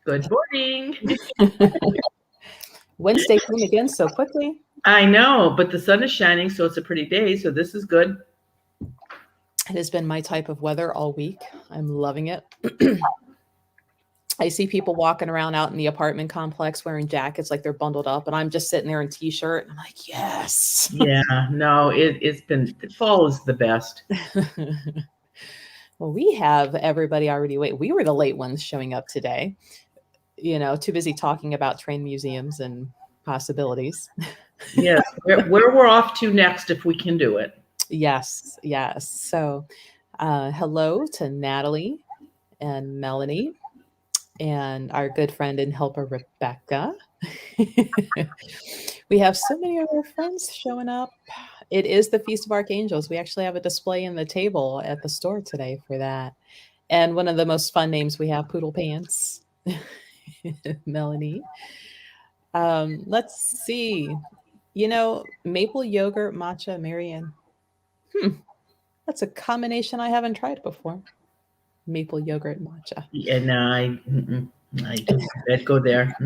Good morning. Wednesday came again so quickly. I know, but the sun is shining, so it's a pretty day. So this is good. It has been my type of weather all week. I'm loving it. I see people walking around out in the apartment complex wearing jackets like they're bundled up, and I'm just sitting there in t-shirt. And I'm like, yes. Yeah, no, fall is the best. Well, we have everybody already wait. We were the late ones showing up today. Too busy talking about train museums and possibilities. Yes, where we're off to next if we can do it. Yes. So, hello to Natalie and Melanie and our good friend and helper, Rebecca. We have so many of our friends showing up. It is the Feast of Archangels. We actually have a display in the table at the store today for that. And one of the most fun names we have, Poodle Pants, Melanie. Let's see. Maple yogurt matcha, Marianne. That's a combination I haven't tried before. Maple yogurt matcha. Yeah, no, I don't go there.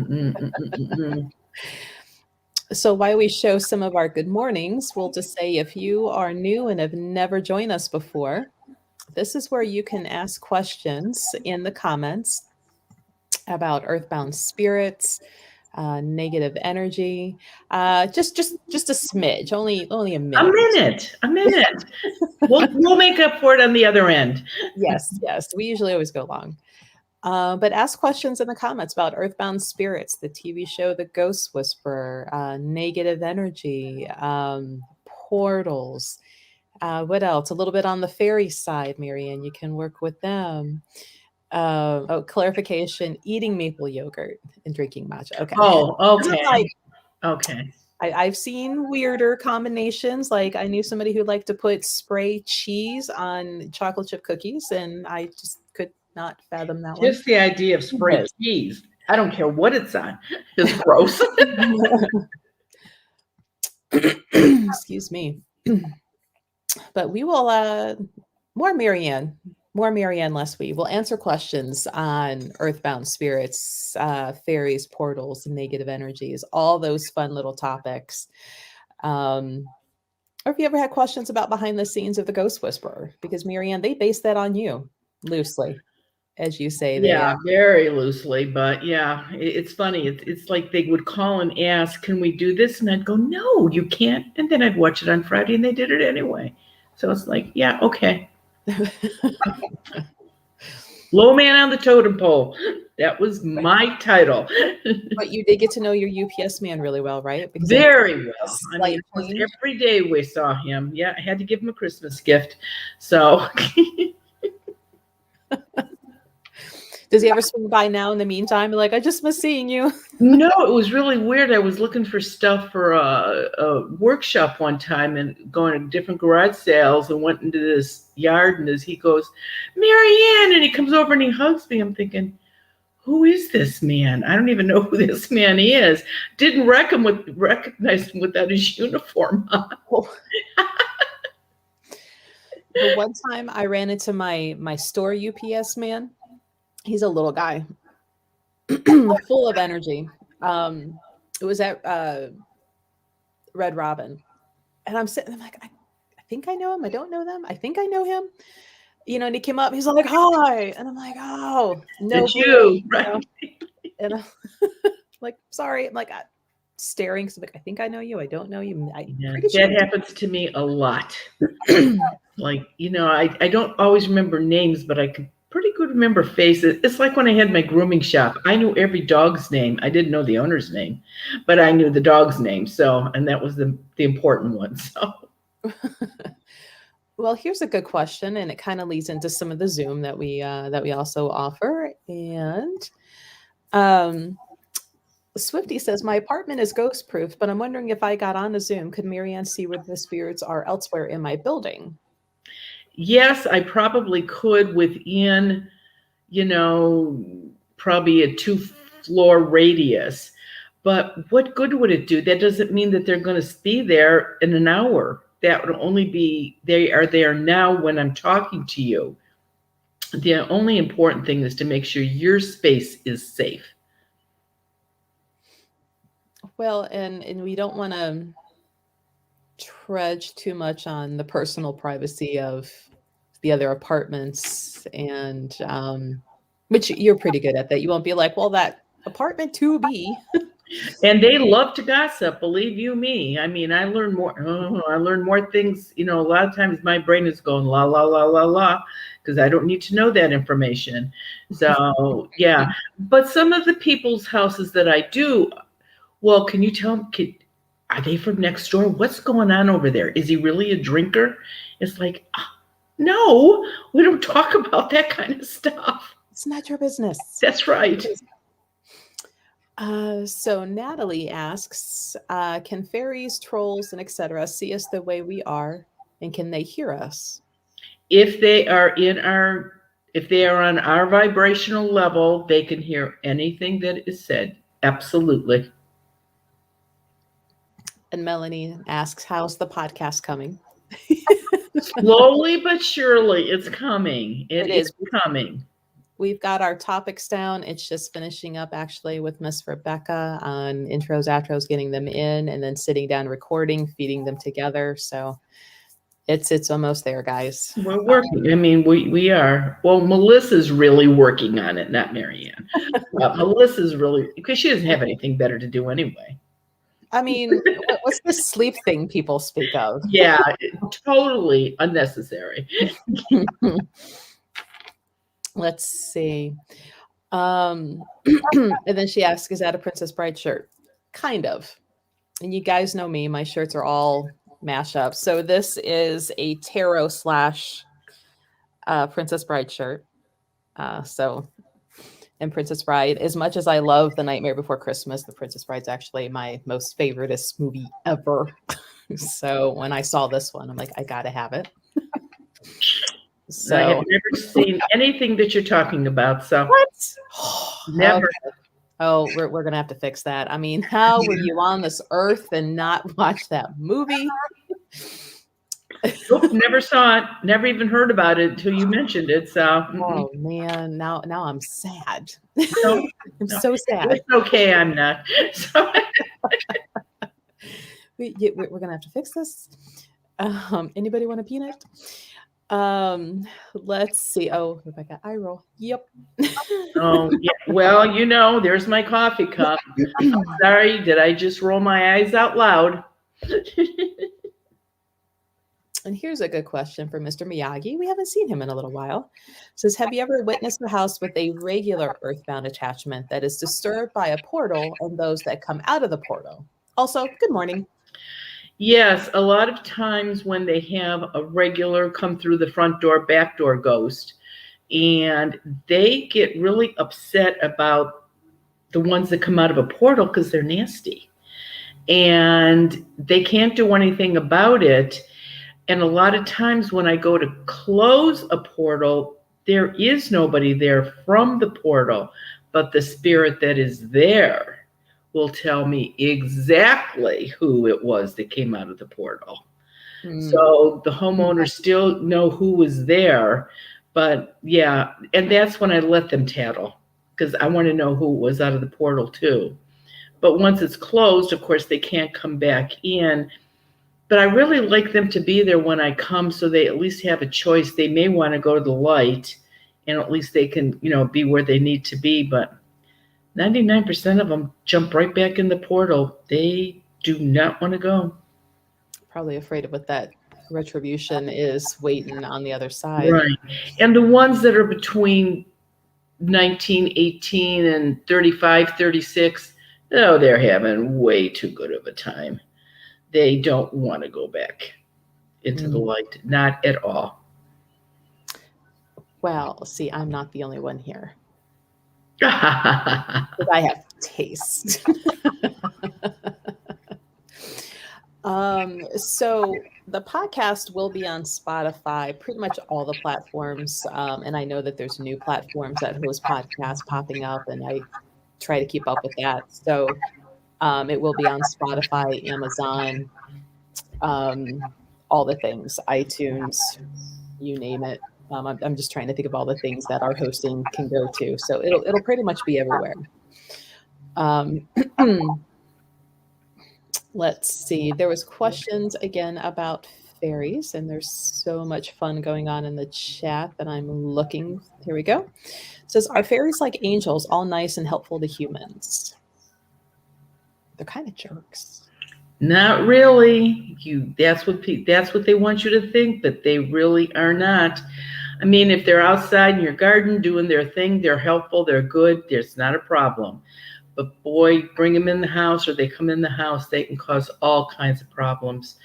So while we show some of our good mornings, we'll just say if you are new and have never joined us before, this is where you can ask questions in the comments about earthbound spirits, negative energy, just a smidge, only a minute. A minute. We'll make up for it on the other end. Yes. We usually always go long. But ask questions in the comments about Earthbound Spirits, the TV show The Ghost Whisperer, negative energy, portals. What else? A little bit on the fairy side, Marianne. You can work with them. Clarification, eating maple yogurt and drinking matcha. Okay. Oh, okay. Okay. I've seen weirder combinations. Like I knew somebody who liked to put spray cheese on chocolate chip cookies, and I just could not fathom that one. Just the idea of spray cheese. I don't care what it's on. It's gross. Excuse me. But we will more Marianne, less we. We'll answer questions on earthbound spirits, fairies, portals, negative energies, all those fun little topics. Or if you ever had questions about behind the scenes of the Ghost Whisperer, because Marianne, they base that on you loosely, as you say. Yeah, very loosely, but yeah, it's funny. It's like they would call and ask, "Can we do this?" And I'd go, "No, you can't." And then I'd watch it on Friday, and they did it anyway. So it's like, yeah, okay. Low man on the totem pole. That was my title. But you did get to know your UPS man really well, right? Because very well. I mean, every day we saw him. Yeah, I had to give him a Christmas gift. So. Does he ever swing by now in the meantime? Like, I just miss seeing you. No, it was really weird. I was looking for stuff for a workshop one time and going to different garage sales and went into this yard, and as he goes, "Marianne," and he comes over and he hugs me. I'm thinking, who is this man? I don't even know who this man is. Didn't recognize him without his uniform on. The one time I ran into my store UPS man, he's a little guy, full of energy. It was at Red Robin. And I'm sitting, I'm like, I think I know him. I don't know them. I think I know him. And he came up, he's like, "Hi." And I'm like, "Oh, no." It's you, right? And I'm like, "Sorry." I'm like, staring. So I'm like, I think I know you. I don't know you. That happens to me a lot. Like, I don't always remember names, but I can pretty good remember faces. It's like when I had my grooming shop. I knew every dog's name. I didn't know the owner's name, but I knew the dog's name. So, and that was the important one. So. Well, here's a good question, and it kind of leads into some of the Zoom that we also offer. And Swifty says, "My apartment is ghost proof, but I'm wondering if I got on a Zoom, could Marianne see where the spirits are elsewhere in my building?" Yes, I probably could within, probably a 2-floor radius. But what good would it do? That doesn't mean that they're going to be there in an hour. That would only be, they are there now when I'm talking to you. The only important thing is to make sure your space is safe. Well, and we don't want to trudge too much on the personal privacy of the other apartments, and which you're pretty good at that. You won't be like, well, that apartment 2B. And they love to gossip, believe you me. I mean, I learn more. Oh, I learn more things. You know, a lot of times my brain is going la la la la la because I don't need to know that information. So yeah, but some of the people's houses that I do, well, can you tell? Are they from next door? What's going on over there? Is he really a drinker? It's like, no, we don't talk about that kind of stuff. It's not your business. That's right. So Natalie asks, can fairies, trolls, and etc. see us the way we are, and can they hear us? If they are on our vibrational level, they can hear anything that is said. Absolutely. And Melanie asks, how's the podcast coming? Slowly but surely, it's coming. It is coming. We've got our topics down. It's just finishing up actually with Miss Rebecca on intros, outros, getting them in, and then sitting down, recording, feeding them together. So it's almost there, guys. We're working. I mean, we are. Well, Melissa's really working on it, not Marianne. Melissa's really, because she doesn't have anything better to do anyway. I mean, what's the sleep thing people speak of? Yeah, totally unnecessary. Let's see. And then she asks, is that a Princess Bride shirt? Kind of. And you guys know me, my shirts are all mashups. So this is a tarot / Princess Bride shirt. And Princess Bride, as much as I love The Nightmare Before Christmas, The Princess Bride's actually my most favoriteest movie ever. So when I saw this one, I'm like, I gotta have it. So I have never seen anything that you're talking about. So what? Never. Okay. Oh, we're gonna have to fix that. I mean, how were you on this earth and not watch that movie? Nope, never saw it. Never even heard about it until you mentioned it. So oh man, now I'm sad. No, I'm so sad. It's okay, I'm not. So. We're gonna have to fix this. Anybody want a peanut? Let's see. Oh, Rebecca, eye roll. Yep. Oh, yeah. Well, you know, there's my coffee cup. I'm sorry, did I just roll my eyes out loud? And here's a good question for Mr. Miyagi. We haven't seen him in a little while. It says, have you ever witnessed a house with a regular earthbound attachment that is disturbed by a portal and those that come out of the portal? Also, good morning. Yes, a lot of times when they have a regular come through the front door, back door ghost, and they get really upset about the ones that come out of a portal because they're nasty. And they can't do anything about it. And a lot of times when I go to close a portal, there is nobody there from the portal, but the spirit that is there will tell me exactly who it was that came out of the portal. So the homeowners still know who was there, but yeah, and that's when I let them tattle because I want to know who was out of the portal too. But once it's closed, of course, they can't come back in. But I really like them to be there when I come so they at least have a choice. They may want to go to the light and at least they can, be where they need to be. But 99% of them jump right back in the portal. They do not want to go. Probably afraid of what that retribution is waiting on the other side. Right. And the ones that are between 19, 18 and 35, 36, oh, they're having way too good of a time. They don't want to go back into the light, not at all. Well, see, I'm not the only one here. I have taste. So the podcast will be on Spotify, pretty much all the platforms. And I know that there's new platforms that host podcasts popping up, and I try to keep up with that. So it will be on Spotify, Amazon, all the things, iTunes, you name it. I'm just trying to think of all the things that our hosting can go to. So it'll pretty much be everywhere. Let's see. There was questions again about fairies, and there's so much fun going on in the chat that I'm looking. Here we go. It says, are fairies like angels, all nice and helpful to humans? They're kind of jerks. Not really. That's what they want you to think, but they really are not. I mean, if they're outside in your garden doing their thing, they're helpful, they're good, there's not a problem. But boy, bring them in the house or they come in the house, they can cause all kinds of problems.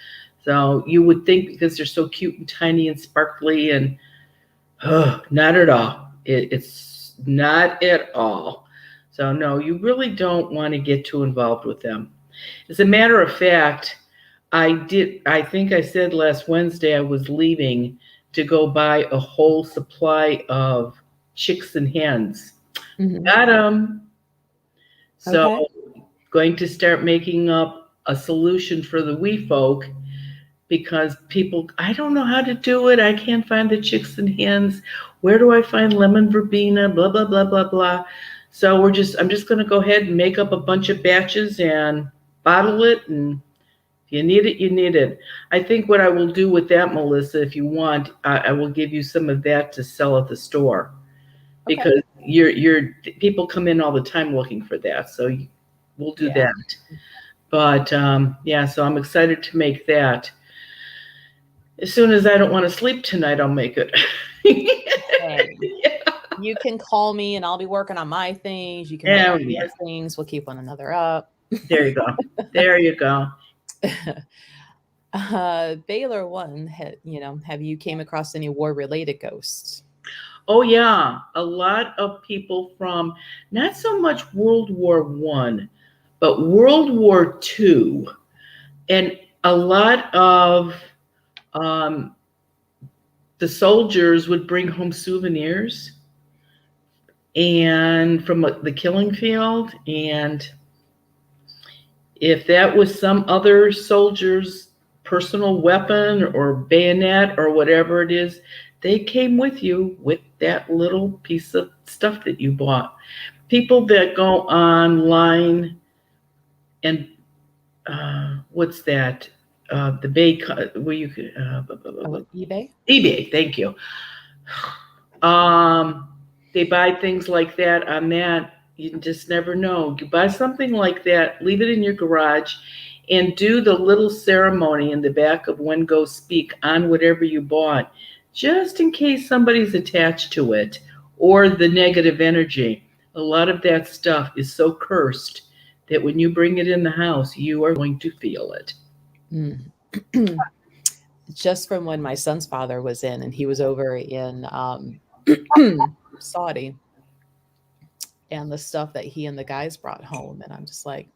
So you would think because they're so cute and tiny and sparkly and not at all. It's not at all. So no, you really don't want to get too involved with them. As a matter of fact, I think I said last Wednesday I was leaving to go buy a whole supply of chicks and hens. Mhm. Got them. So Okay. going to start making up a solution for the wee folk because people, I don't know how to do it. I can't find the chicks and hens. Where do I find lemon verbena? Blah, blah, blah, blah, blah. So I'm just going to go ahead and make up a bunch of batches and bottle it. And if you need it, you need it. I think what I will do with that, Melissa, if you want, I will give you some of that to sell at the store. Okay. Because people come in all the time looking for that. So we'll do that. But yeah, so I'm excited to make that. As soon as I don't want to sleep tonight, I'll make it. Hey, Yeah. you can call me and I'll be working on my things. You can Yeah, work on yeah. your things. We'll keep one another up. There you go. There you go. Baylor one, have you came across any war-related ghosts? Oh yeah, a lot of people from not so much World War I, but World War II, and a lot of the soldiers would bring home souvenirs and from the killing field, and if that was some other soldier's personal weapon or bayonet or whatever it is, they came with you with that little piece of stuff that you bought. People that go online and what's that? The bay where you could eBay. eBay. Thank you. They buy things like that on that. You just never know. You buy something like that, leave it in your garage, and do the little ceremony in the back of When Ghosts Speak on whatever you bought, just in case somebody's attached to it or the negative energy. A lot of that stuff is so cursed that when you bring it in the house, you are going to feel it. Just from when my son's father was in, and he was over in Saudi, and the stuff that he and the guys brought home, and I'm just like,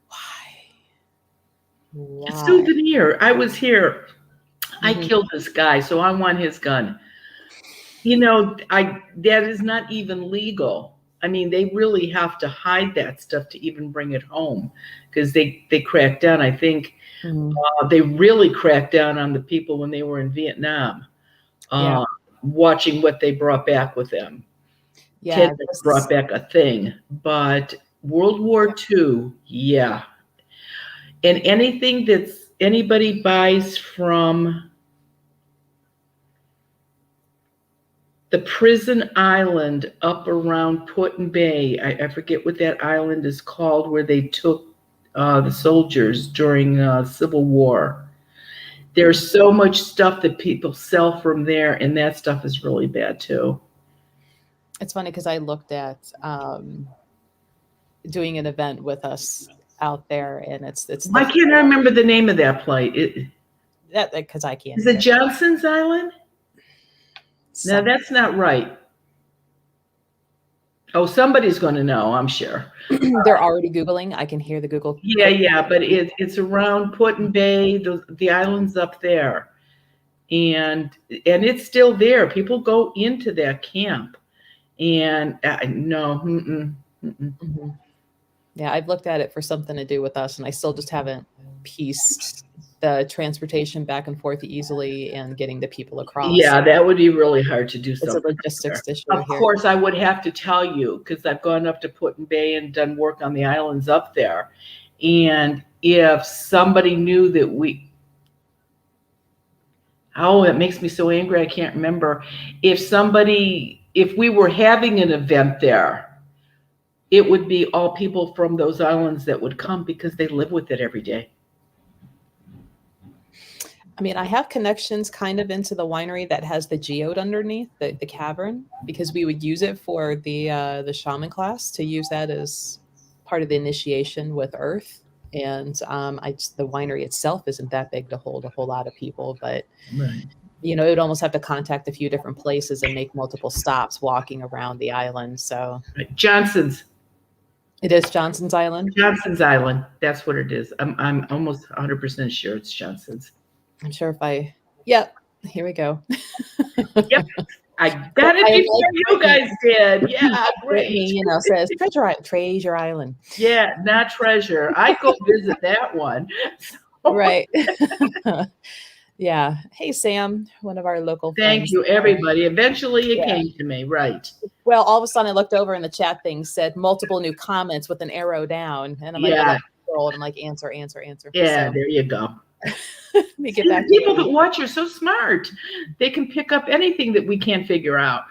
why? A souvenir. I was here. I killed this guy, so I want his gun. That is not even legal. I mean, they really have to hide that stuff to even bring it home because they cracked down. I think they really cracked down on the people when they were in Vietnam, watching what they brought back with them. Yeah, brought back a thing, but World War II, yeah. And anything that's anybody buys from the prison island up around Put-in Bay, I forget what that island is called, where they took the soldiers during Civil War. There's so much stuff that people sell from there, and that stuff is really bad too. It's funny because I looked at doing an event with us out there, and it's. Why can't I remember the name of that place? That because I can't. Is it Johnson's Island? No, that's not right. Oh, somebody's going to know, I'm sure. They're already Googling. I can hear the Google. Yeah, but it's around Put-in Bay, the islands up there. And it's still there. People go into that camp. And no. Yeah, I've looked at it for something to do with us, and I still just haven't pieced the transportation back and forth easily and getting the people across. Yeah, that would be really hard to do something. It's a logistics issue. Of course, I would have to tell you because I've gone up to Put-in Bay and done work on the islands up there. And if somebody knew that oh, it makes me so angry, I can't remember. If we were having an event there, it would be all people from those islands that would come because they live with it every day. I mean, I have connections kind of into the winery that has the geode underneath the cavern, because we would use it for the shaman class, to use that as part of the initiation with Earth. And the winery itself isn't that big to hold a whole lot of people, but Right. it would almost have to contact a few different places and make multiple stops walking around the island. So Johnson's. it is Johnson's Island. Johnson's Island. That's what it is. I'm almost 100% sure it's Johnson's. I'm sure yep, here we go. Yep. I got it before you guys did. Yeah, great. Brittany, says Treasure Island. Yeah, not Treasure. I'd go visit that one. So. Right. Yeah. Hey, Sam, one of our local Thank friends. you, everybody. Eventually it came to me. Right. Well, all of a sudden I looked over and the chat thing said multiple new comments with an arrow down. And I'm like, scrolled. I'm like, answer. Yeah, so, there you go. Let me get back the people that watch are so smart. They can pick up anything that we can't figure out.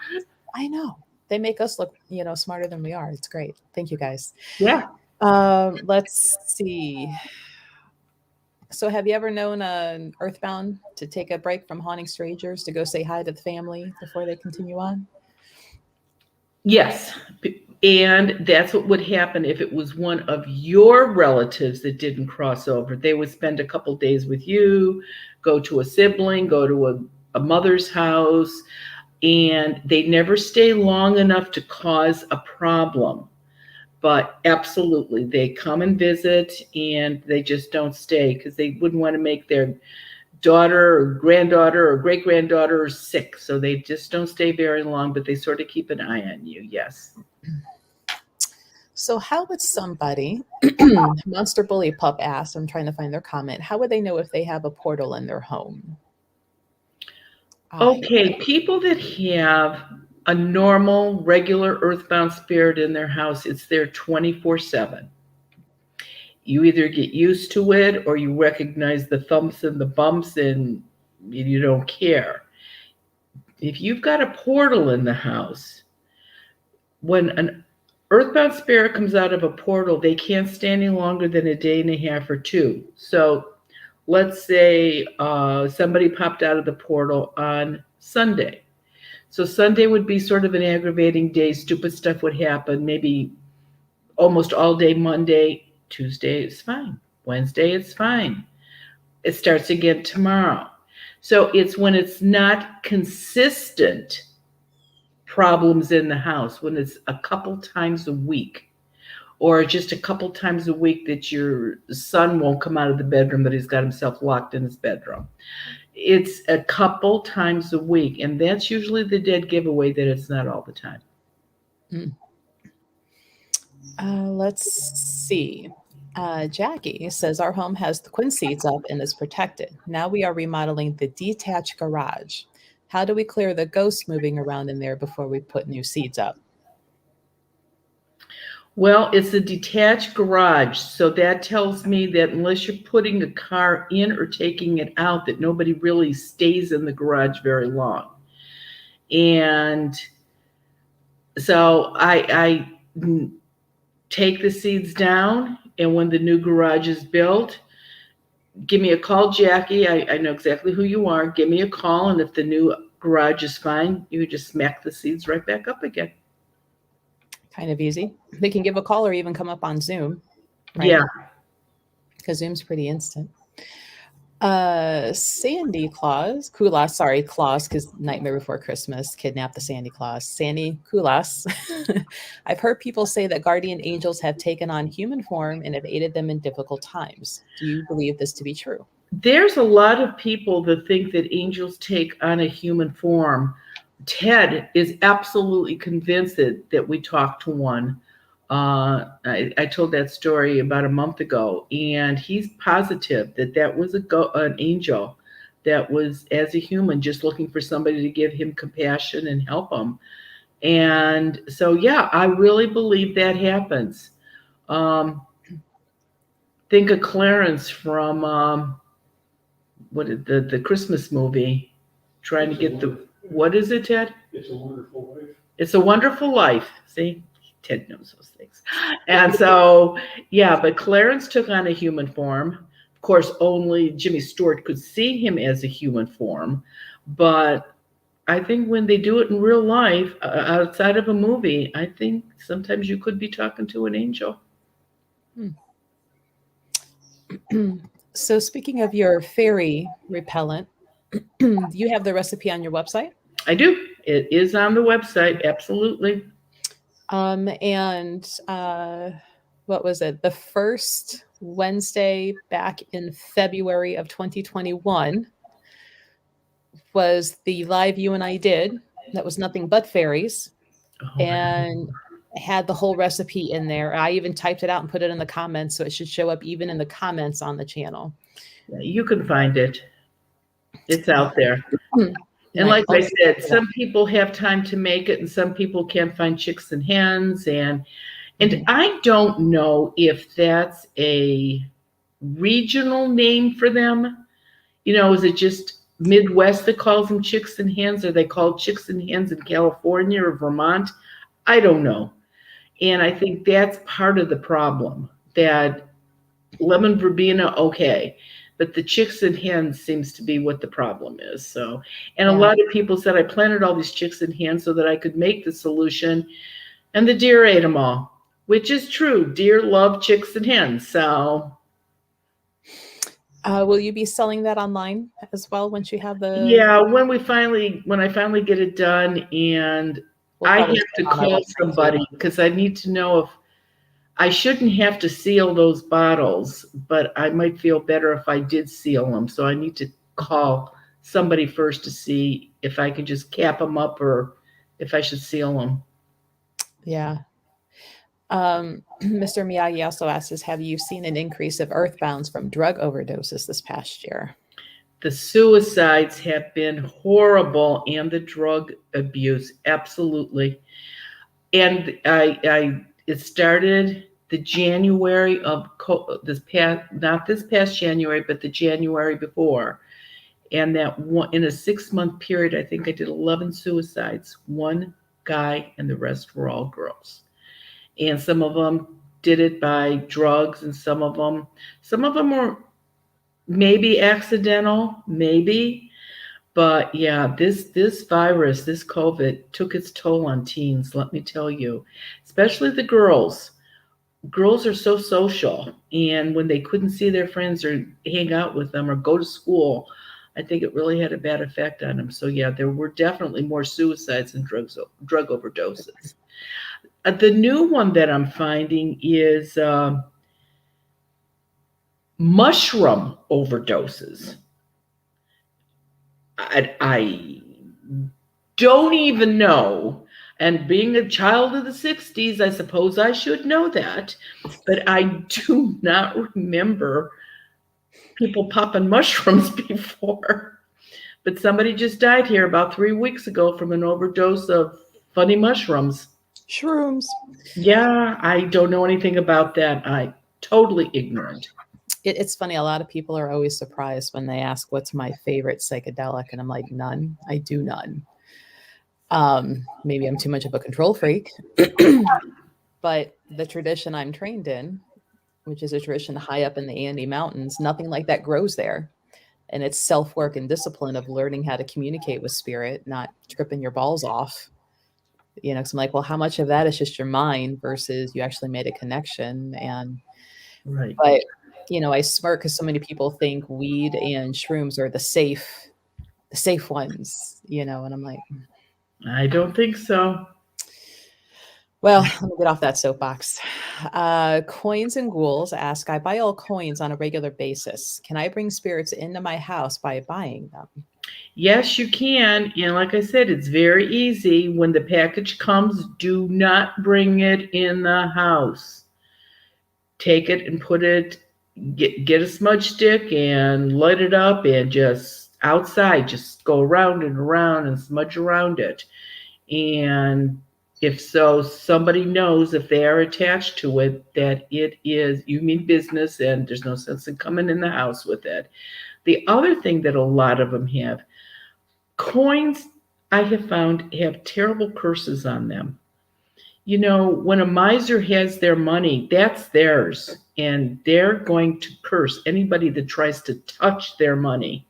I know. They make us look, smarter than we are. It's great. Thank you, guys. Yeah. Let's see. So have you ever known an Earthbound to take a break from haunting strangers to go say hi to the family before they continue on? Yes. And that's what would happen if it was one of your relatives that didn't cross over. They would spend a couple days with you, go to a sibling, go to a mother's house, and they never stay long enough to cause a problem. But absolutely, they come and visit, and they just don't stay because they wouldn't want to make their daughter or granddaughter or great-granddaughter sick. So they just don't stay very long, but they sort of keep an eye on you. Yes. So how would somebody, Monster Bully Pup asked, I'm trying to find their comment, how would they know if they have a portal in their home? Okay, people that have a normal, regular earthbound spirit in their house, it's there 24/7. You either get used to it or you recognize the thumps and the bumps and you don't care. If you've got a portal in the house, when an earthbound spirit comes out of a portal, they can't stay any longer than a day and a half or two. So let's say somebody popped out of the portal on Sunday. So Sunday would be sort of an aggravating day. Stupid stuff would happen. Maybe almost all day Monday. Tuesday, it's fine. Wednesday, it's fine. It starts again tomorrow. So it's when it's not consistent problems in the house, when it's a couple times a week, or just a couple times a week that your son won't come out of the bedroom, that he's got himself locked in his bedroom. It's a couple times a week, and that's usually the dead giveaway that it's not all the time. Let's see. Jackie says our home has the quin seats up and is protected. Now we are remodeling the detached garage. How do we clear the ghosts moving around in there before we put new seats up? Well, it's a detached garage, so that tells me that unless you're putting a car in or taking it out, that nobody really stays in the garage very long. And so I take the seeds down, and when the new garage is built, give me a call, Jackie. I know exactly who you are. Give me a call, and if the new garage is fine, you just smack the seeds right back up again. Kind of easy. They can give a call or even come up on Zoom. Right? Yeah. Because Zoom's pretty instant. Sandy Claus, because Nightmare Before Christmas kidnapped the Sandy Claus. Sandy Kulas. I've heard people say that guardian angels have taken on human form and have aided them in difficult times. Do you believe this to be true? There's a lot of people that think that angels take on a human form. Ted is absolutely convinced that we talked to one. I told that story about a month ago, and he's positive that was an angel that was, as a human, just looking for somebody to give him compassion and help him. And so, yeah, I really believe that happens. Think of Clarence from the Christmas movie, trying to get what is it, Ted? It's a Wonderful Life. It's a Wonderful Life. See, Ted knows those things. And so, yeah, but Clarence took on a human form. Of course, only Jimmy Stewart could see him as a human form. But I think when they do it in real life, outside of a movie, I think sometimes you could be talking to an angel. So speaking of your fairy repellent, you have the recipe on your website? I do. It is on the website. Absolutely. And what was it? The first Wednesday back in February of 2021 was the live you and I did. That was nothing but fairies. Oh, And had the whole recipe in there. I even typed it out and put it in the comments, so it should show up even in the comments on the channel. you can find it. It's out there. And like I said, some people have time to make it and some people can't find chicks and hens. And I don't know if that's a regional name for them. Is it just Midwest that calls them chicks and hens? Are they called chicks and hens in California or Vermont? I don't know. And I think that's part of the problem, that lemon verbena, okay, but the chicks and hens seems to be what the problem is. So, and a lot of people said I planted all these chicks and hens so that I could make the solution, and the deer ate them all, which is true. Deer love chicks and hens. So, will you be selling that online as well once you have the? Yeah, when I finally get it done, and I have to call somebody because I need to know if I shouldn't have to seal those bottles, but I might feel better if I did seal them. So I need to call somebody first to see if I could just cap them up or if I should seal them. Yeah. Mr. Miyagi also asks, have you seen an increase of earthbounds from drug overdoses this past year? The suicides have been horrible, and the drug abuse, absolutely. And it started the January of not this past January, but the January before. And that one, in a 6-month period, I think I did 11 suicides, one guy, and the rest were all girls. And some of them did it by drugs, and some of them were maybe accidental, maybe. But yeah, this virus, this COVID, took its toll on teens, let me tell you, especially the girls. Girls are so social, and when they couldn't see their friends or hang out with them or go to school, I think it really had a bad effect on them. So yeah, there were definitely more suicides and drug overdoses. The new one that I'm finding is mushroom overdoses. I don't even know. And being a child of the 60s, I suppose I should know that. But I do not remember people popping mushrooms before. But somebody just died here about 3 weeks ago from an overdose of funny mushrooms. Shrooms. Yeah, I don't know anything about that. I'm totally ignorant. It's funny. A lot of people are always surprised when they ask, what's my favorite psychedelic? And I'm like, none. I do none. Maybe I'm too much of a control freak. But the tradition I'm trained in, which is a tradition high up in the Andes Mountains, nothing like that grows there. And it's self-work and discipline of learning how to communicate with spirit, not tripping your balls off. Because I'm like, well, how much of that is just your mind versus you actually made a connection? And right. But I smirk because so many people think weed and shrooms are the safe ones, and I'm like, I don't think so. Well, let me get off that soapbox. Coins and Ghouls ask, I buy all coins on a regular basis. Can I bring spirits into my house by buying them? Yes, you can. And like I said, it's very easy. When the package comes, do not bring it in the house. Take it and put it, get a smudge stick and light it up, and just outside, just go around and around and smudge around it. And If so, somebody knows if they are attached to it that it is, you mean business and there's no sense in coming in the house with it. The other thing that a lot of them have, coins, I have found, have terrible curses on them. You know, when a miser has their money, that's theirs, and they're going to curse anybody that tries to touch their money.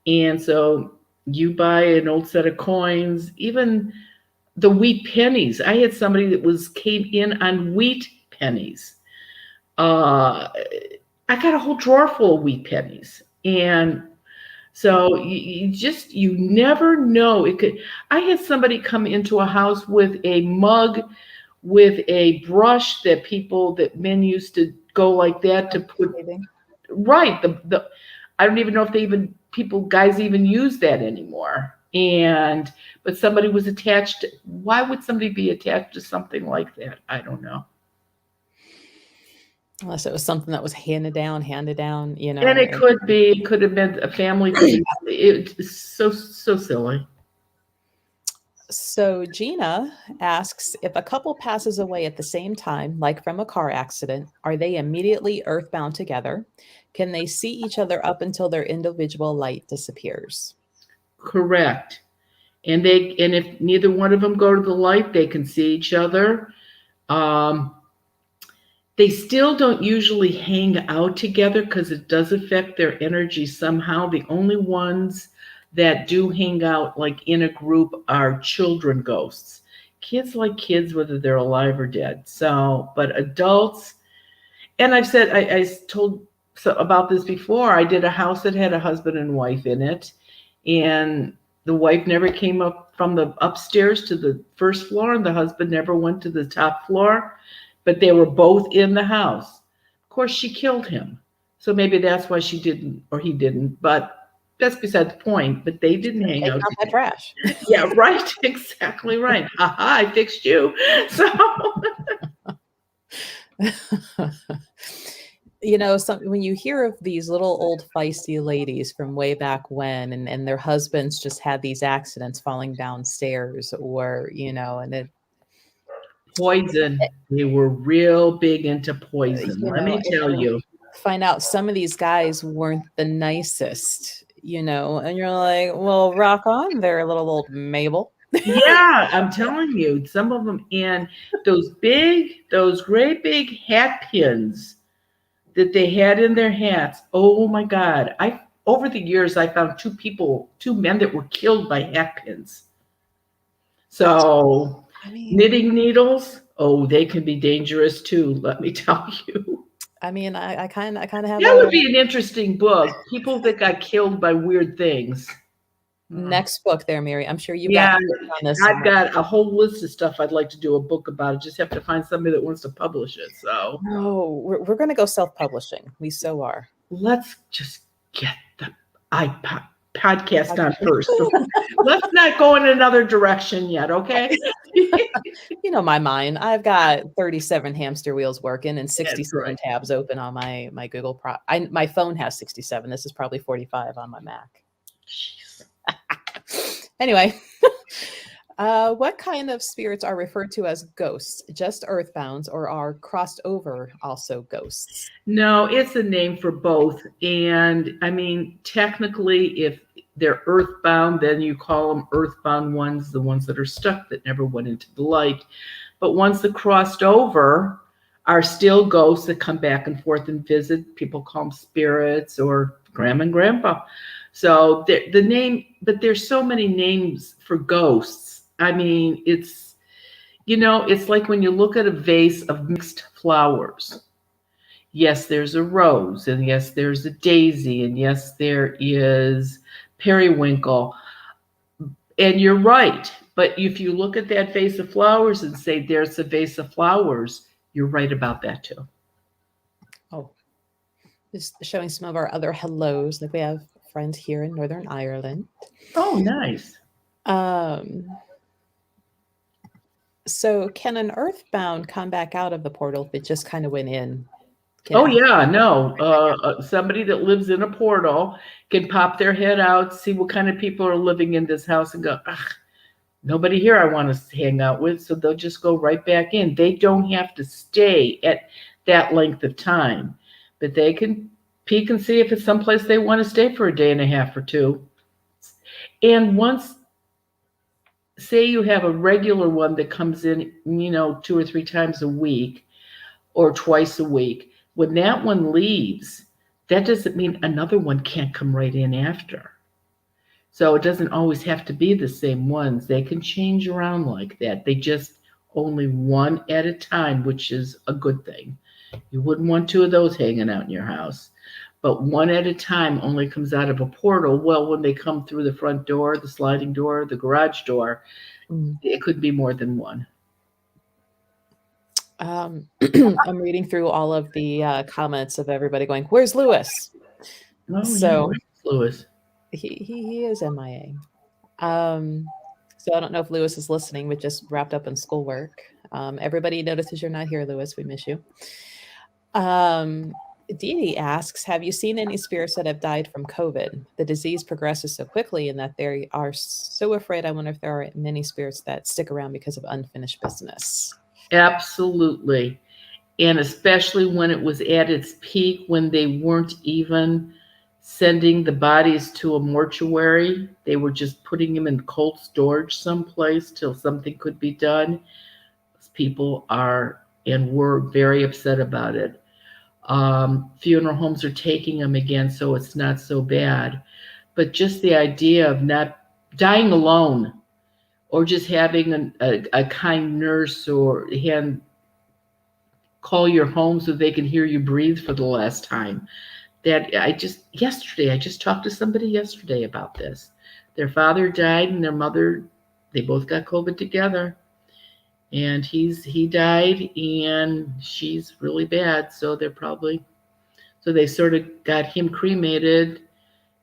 And so you buy an old set of coins, even the wheat pennies. I had somebody that came in on wheat pennies. Uh, I got a whole drawer full of wheat pennies, and so you never know. It could. I had somebody come into a house with a mug with a brush that men used to go like that to put right the I don't even know if guys even use that anymore. And but somebody was attached. Why would somebody be attached to something like that? I don't know. Unless it was something that was handed down, you know. And it could have been a family thing. It's so silly. So Gina asks, if a couple passes away at the same time, like from a car accident, are they immediately earthbound together? Can they see each other up until their individual light disappears? Correct. And if neither one of them go to the light, they can see each other. They still don't usually hang out together because it does affect their energy somehow. The only ones that do hang out like in a group are children ghosts. Kids like kids, whether they're alive or dead. So, but adults, and I've said, I told about this before. I did a house that had a husband and wife in it, and the wife never came up from the upstairs to the first floor, and the husband never went to the top floor, but they were both in the house. Of course, she killed him. So maybe that's why she didn't, or he didn't, but that's beside the point. But they didn't hang out. Take out that trash. Yeah, right. Exactly right. Haha, I fixed you. So you know, when you hear of these little old feisty ladies from way back when, and their husbands just had these accidents falling downstairs, or, you know, and it poison. They were real big into poison. Let me tell you. Find out some of these guys weren't the nicest, you know, and you're like, well, rock on there, little old Mabel. Yeah, I'm telling you, some of them, and those great big hat pins that they had in their hats. Oh my God. Over the years, I found two men that were killed by hat pins. So knitting needles, oh, they can be dangerous too, let me tell you. I mean, I kind of have that would be an interesting book. People that got killed by weird things. Next book there, Mary. I'm sure you got on this. I've got a whole list of stuff I'd like to do a book about. I just have to find somebody that wants to publish it. So no, we're going to go self-publishing. We so are. Let's just get the iPod podcast on first. Let's not go in another direction yet, okay? You know my mind. I've got 37 hamster wheels working and 67 tabs open on my Google my phone has 67. This is probably 45 on my Mac. Jeez. Anyway, what kind of spirits are referred to as ghosts? Just earthbounds, or are crossed over also ghosts? No, it's a name for both. And I mean, technically, if they're earthbound, then you call them earthbound ones, the ones that are stuck that never went into the light. But ones that crossed over are still ghosts that come back and forth and visit. People call them spirits or grandma and grandpa. So the name, but there's so many names for ghosts. I mean, it's like when you look at a vase of mixed flowers. Yes, there's a rose, and yes, there's a daisy, and yes, there is periwinkle. And you're right. But if you look at that vase of flowers and say there's a vase of flowers, you're right about that too. Oh, just showing some of our other hellos. Like we have friends here in Northern Ireland. Oh, nice. So can an earthbound come back out of the portal if it just kind of went in? Somebody that lives in a portal can pop their head out, see what kind of people are living in this house, and go, Nobody here I want to hang out with, so they'll just go right back in. They don't have to stay at that length of time, but they can peek and see if it's someplace they want to stay for a day and a half or two. And once, say you have a regular one that comes in, 2 or 3 times a week or twice a week, when that one leaves, that doesn't mean another one can't come right in after. So it doesn't always have to be the same ones. They can change around like that. They just only one at a time, which is a good thing. You wouldn't want two of those hanging out in your house. But one at a time only comes out of a portal. Well, when they come through the front door, the sliding door, the garage door, it could be more than one. I'm reading through all of the comments of everybody going, "Where's Lewis?" Oh, So yeah, Lewis. he is MIA. So I don't know if Lewis is listening, but just wrapped up in schoolwork. Everybody notices you're not here, Lewis. We miss you. Dee Dee asks, have you seen any spirits that have died from COVID? The disease progresses so quickly and that they are so afraid. I wonder if there are many spirits that stick around because of unfinished business. Absolutely. And especially when it was at its peak, when they weren't even sending the bodies to a mortuary, they were just putting them in cold storage someplace till something could be done. People are and were very upset about it. Funeral homes are taking them again, so it's not so bad. But just the idea of not dying alone, or just having a kind nurse or hand call your home so they can hear you breathe for the last time. That I just talked to somebody yesterday about this. Their father died and their mother, they both got COVID together. And he died and she's really bad, so they sort of got him cremated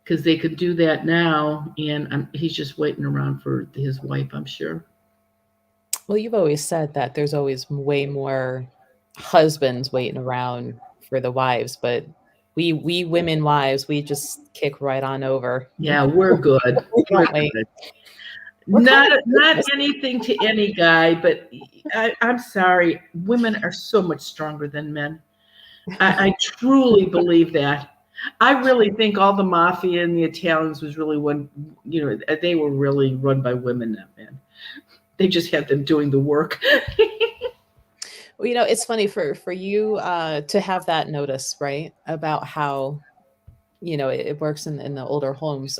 because they could do that now, and he's just waiting around for his wife, I'm sure. Well, you've always said that there's always way more husbands waiting around for the wives, but we women wives, we just kick right on over. Yeah, we're good. We We're don't wait. good. We're kind of Not anything to any guy, but I'm sorry, women are so much stronger than men. I truly believe that. I really think all the mafia and the Italians was really they were really run by women, not men. They just had them doing the work. Well, it's funny for you to have that notice, right? About how, it works in the older homes.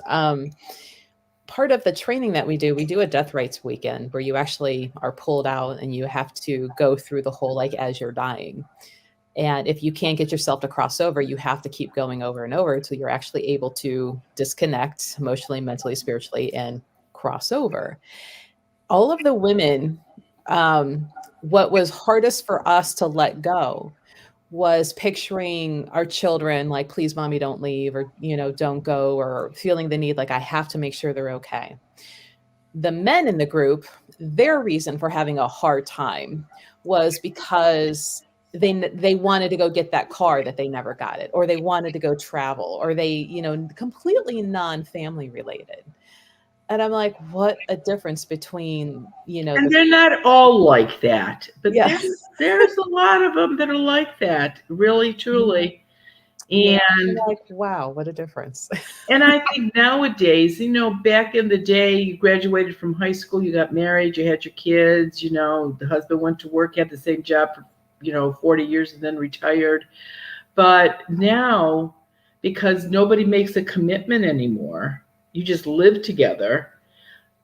Part of the training that we do a death rites weekend where you actually are pulled out and you have to go through the whole, like, as you're dying. And if you can't get yourself to cross over, you have to keep going over and over until you're actually able to disconnect emotionally, mentally, spiritually, and cross over. All of the women, what was hardest for us to let go was picturing our children like, please, mommy, don't leave, or, don't go, or feeling the need, like, I have to make sure they're okay. The men in the group, their reason for having a hard time was because they wanted to go get that car that they never got it, or they wanted to go travel, or they, completely non-family related. And I'm like, what a difference between, And they're not all like that, but yes. there's a lot of them that are like that, really, truly. Yeah, And I'm like, wow, what a difference. and I think nowadays, back in the day, you graduated from high school, you got married, you had your kids, the husband went to work, had the same job for, 40 years and then retired. But now, because nobody makes a commitment anymore, you just live together.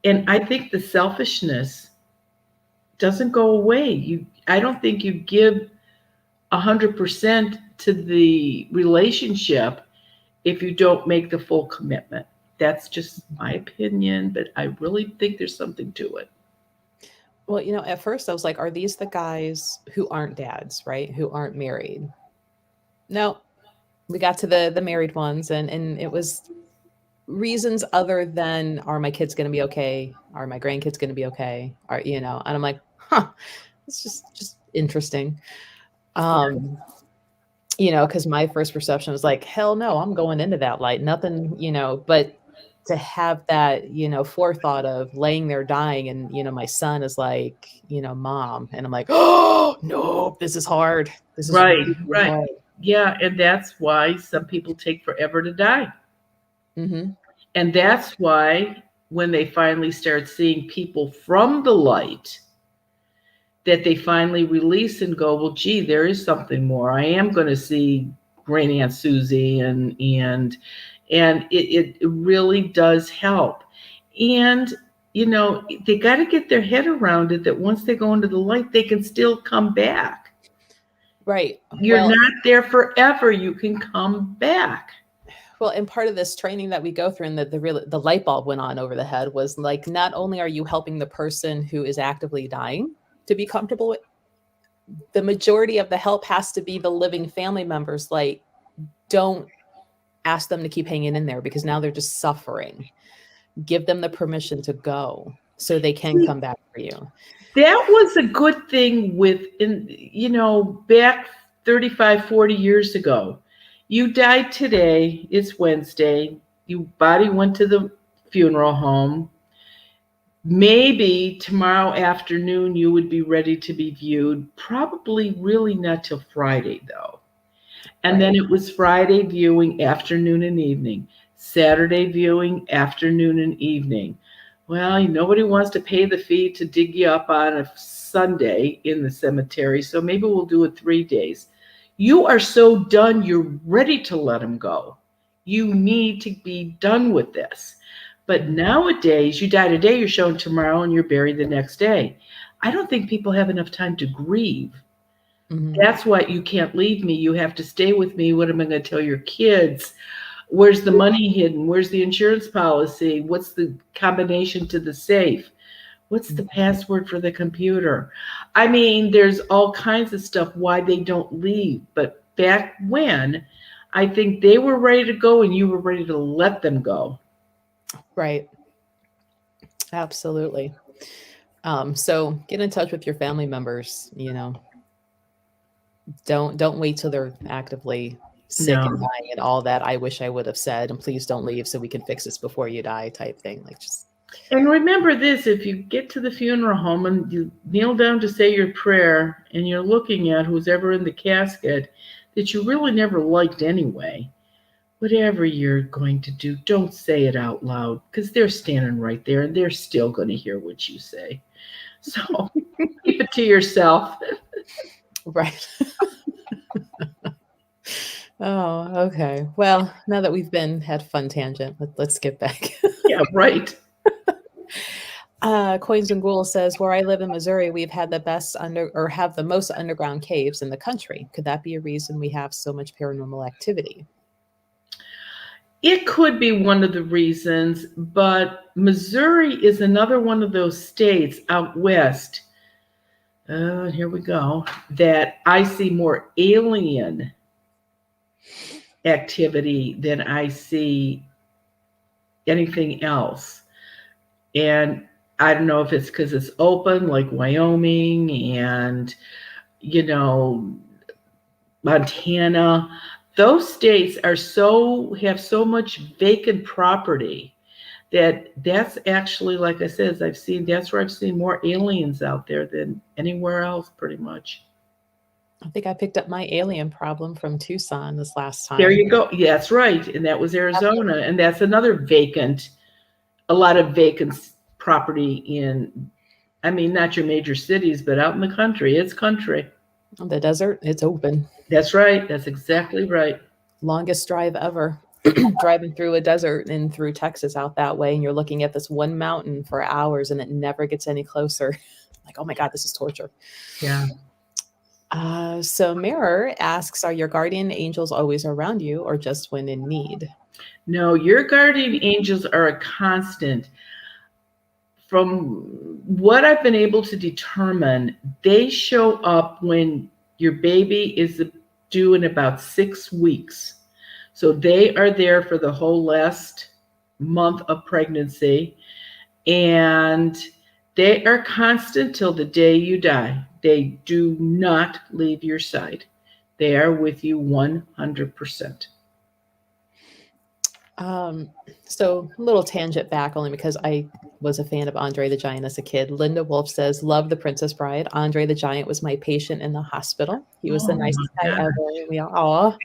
And I think the selfishness doesn't go away. I don't think you give 100% to the relationship if you don't make the full commitment. That's just my opinion, but I really think there's something to it. Well, at first I was like, are these the guys who aren't dads, right? Who aren't married? No, we got to the married ones, and it was reasons other than, are my kids going to be okay? Are my grandkids going to be okay? And I'm like, huh, it's just interesting. Because my first perception was like, hell no, I'm going into that light. Nothing, but to have that, forethought of laying there dying and, my son is like, mom, and I'm like, oh, no, this is hard. This is Right, really right. hard. Yeah, and that's why some people take forever to die. Mm-hmm. And that's why when they finally start seeing people from the light, that they finally release and go, well, gee, there is something more. I am going to see Great Aunt Susie, and it really does help. And they got to get their head around it that once they go into the light, they can still come back. Right. You're Well, not there forever. You can come back. well, and part of this training that we go through, and the light bulb went on over the head, was like, not only are you helping the person who is actively dying to be comfortable with, the majority of the help has to be the living family members. Like, don't ask them to keep hanging in there because now they're just suffering. Give them the permission to go so they can come back for you. That was a good thing back 35, 40 years ago. You died today, it's Wednesday, your body went to the funeral home. Maybe tomorrow afternoon you would be ready to be viewed. Probably really not till Friday, though. And then it was Friday viewing, afternoon and evening. Saturday viewing, afternoon and evening. Well, nobody wants to pay the fee to dig you up on a Sunday in the cemetery, so maybe we'll do it 3 days. You are so done, you're ready to let them go. You need to be done with this. But nowadays, you die today, you're shown tomorrow, and you're buried the next day. I don't think people have enough time to grieve. Mm-hmm. That's why you can't leave me. You have to stay with me. What am I going to tell your kids? Where's the money hidden? Where's the insurance policy? What's the combination to the safe? What's the password for the computer? I mean, there's all kinds of stuff why they don't leave. But back when, I think they were ready to go and you were ready to let them go. Right. Absolutely. So get in touch with your family members, don't wait till they're actively sick and dying and all that. I wish I would have said, and please don't leave so we can fix this before you die type thing. Like, just. And remember this, if you get to the funeral home and you kneel down to say your prayer and you're looking at who's ever in the casket that you really never liked anyway, whatever you're going to do, don't say it out loud because they're standing right there and they're still going to hear what you say. So keep it to yourself. Right. Oh, okay. Well, now that we've had fun tangent, let's get back. Yeah, right. Coins and Ghoul says, where I live in Missouri, we've had have the most underground caves in the country. Could that be a reason we have so much paranormal activity? It could be one of the reasons, but Missouri is another one of those states out west. Here we go. That I see more alien activity than I see anything else. And I don't know if it's because it's open, like Wyoming and, Montana. Those states have so much vacant property that's actually, like I said, that's where I've seen more aliens out there than anywhere else, pretty much. I think I picked up my alien problem from Tucson this last time. There you go. Yeah, that's right. And that was Arizona. And that's another a lot of vacant property not your major cities, but out in the country. It's country. The desert, it's open. That's right. That's exactly right. Longest drive ever. Driving through a desert and through Texas out that way, and you're looking at this one mountain for hours and it never gets any closer. Like, oh my God, this is torture. Yeah. So Mirror asks, are your guardian angels always around you or just when in need? No, your guardian angels are a constant. From what I've been able to determine, they show up when your baby is due in about 6 weeks. So they are there for the whole last month of pregnancy. And they are constant till the day you die. They do not leave your side. They are with you 100%. So a little tangent back only because I was a fan of Andre the Giant as a kid. Linda Wolf says, "Love the Princess Bride. Andre the Giant was my patient in the hospital. He was the Oh nicest my guy God. ever." We all, aw.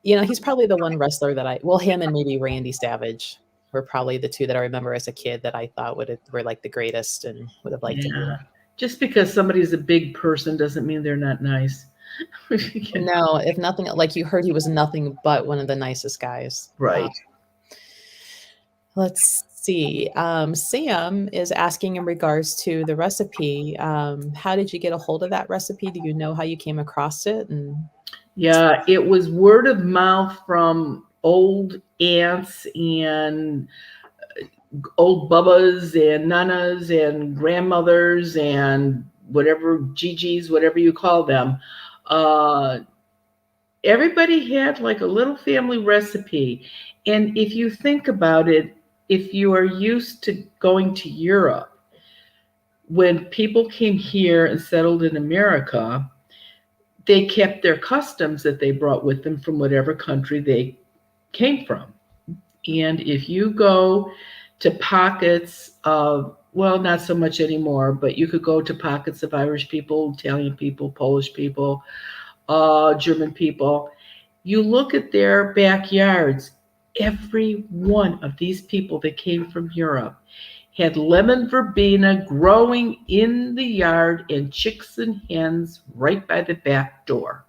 You know, he's probably the one wrestler that well, him and maybe Randy Savage were probably the two that I remember as a kid that I thought were like the greatest and would have liked to meet Yeah. him. Just because somebody's a big person doesn't mean they're not nice. No, if nothing, like you heard, he was nothing but one of the nicest guys. Right. Let's see. Sam is asking in regards to the recipe. How did you get a hold of that recipe? Do you know how you came across it? And Yeah, it was word of mouth from old aunts and old bubbas and nanas and grandmothers and whatever Gigi's, whatever you call them. Uh, Everybody had like a little family recipe. And if you think about it, if you are used to going to Europe, when people came here and settled in America, they kept their customs that they brought with them from whatever country they came from. And if you go to pockets of, well, not so much anymore, but you could go to pockets of Irish people, Italian people, Polish people, German people. You look at their backyards, every one of these people that came from Europe had lemon verbena growing in the yard and chicks and hens right by the back door.